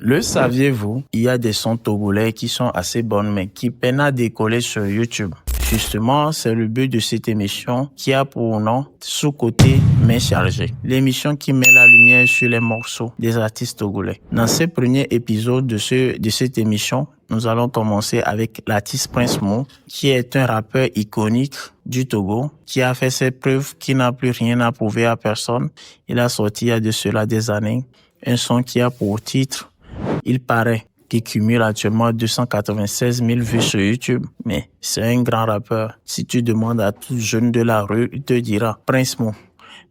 Le saviez-vous? Il y a des sons togolais qui sont assez bonnes mais qui peinent à décoller sur YouTube. Justement, c'est le but de cette émission qui a pour nom Sous-côté mais chargé. L'émission qui met la lumière sur les morceaux des artistes togolais. Dans ce premier épisode de cette émission, nous allons commencer avec l'artiste Prince Mo, qui est un rappeur iconique du Togo, qui a fait ses preuves, qui n'a plus rien à prouver à personne. Il a sorti il y a de cela des années un son qui a pour titre Il paraît, qui cumule actuellement 296 000 vues sur YouTube. Mais c'est un grand rappeur. Si tu demandes à tout jeune de la rue, il te dira Prince Mo.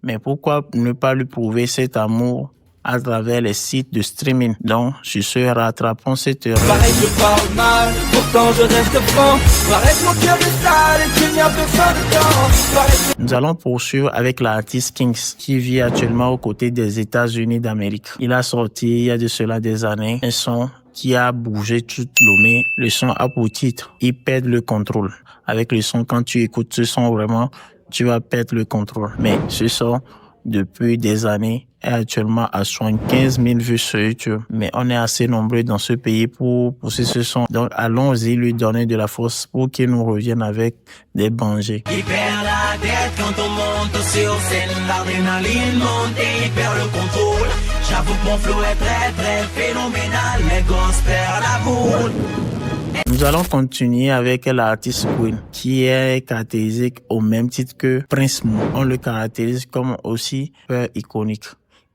Mais pourquoi ne pas lui prouver cet amour à travers les sites de streaming? Donc, sur ce, rattrapons cette erreur. Pareil, je parle mal, pourtant je reste franc. Pareil, mon cœur est sale et qu'il n'y a personne dedans. Nous allons poursuivre avec l'artiste Kings, qui vit actuellement aux côtés des États-Unis d'Amérique. Il a sorti, il y a de cela des années, un son qui a bougé toute Lomé. Le son a pour titre « Il perd le contrôle ». Avec le son, quand tu écoutes ce son, vraiment, tu vas perdre le contrôle. Mais ce son, depuis des années, est actuellement à 75 000 vues sur YouTube. Mais on est assez nombreux dans ce pays pour pousser ce son. Donc, allons-y lui donner de la force pour qu'il nous revienne avec des bangers. Il perd la tête quand on monte sur scène. L'adrénaline monte et il perd le contrôle. J'avoue que mon flow est très très phénoménal. Les gosses perdent la boule. Nous allons continuer avec l'artiste Queen, qui est caractérisé au même titre que Prince Mo. On le caractérise comme aussi rappeur iconique.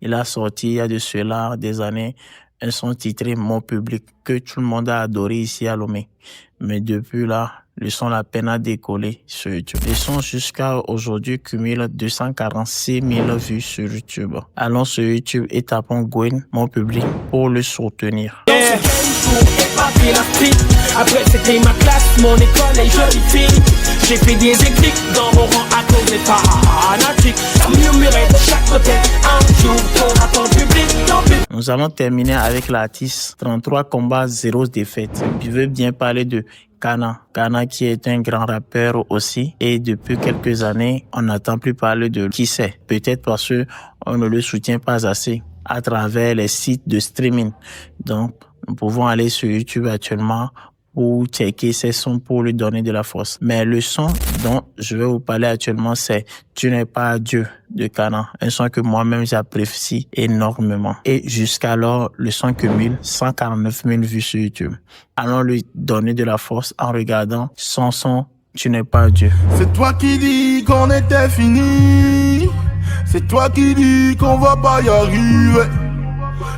Il a sorti il y a de cela des années un son titré Mon public que tout le monde a adoré ici à Lomé. Mais depuis là, le son la peine à décoller sur YouTube. Le son jusqu'à aujourd'hui cumule 246 000 vues sur YouTube. Allons sur YouTube et tapons Gwen, Mon public, pour le soutenir. Après c'était ma classe, mon école et jolie fille. J'ai fait des éclics dans mon rang à cause des fanatiques. Ça murmurait de chaque côté, un jour t'auras ton public. Nous allons terminer avec l'artiste 33 combats 0 défaite. Je veux bien parler de Kana. Kana qui est un grand rappeur aussi. Et depuis quelques années, on n'entend plus parler de qui c'est. Peut-être parce que on ne le soutient pas assez à travers les sites de streaming. Donc, nous pouvons aller sur YouTube actuellement pour checker ses sons pour lui donner de la force. Mais le son dont je vais vous parler actuellement, c'est Tu n'es pas Dieu de Kana. Un son que moi-même j'apprécie énormément. Et jusqu'alors, le son cumule 149 000 vues sur YouTube. Allons lui donner de la force en regardant son son Tu n'es pas Dieu. C'est toi qui dis qu'on était fini. C'est toi qui dis qu'on va pas y arriver.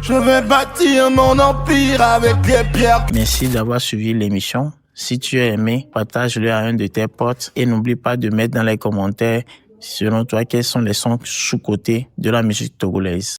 Je vais bâtir mon empire avec les pierres. Merci d'avoir suivi l'émission. Si tu as aimé, partage-le à un de tes potes et n'oublie pas de mettre dans les commentaires, selon toi, quels sont les sons sous-cotés de la musique togolaise.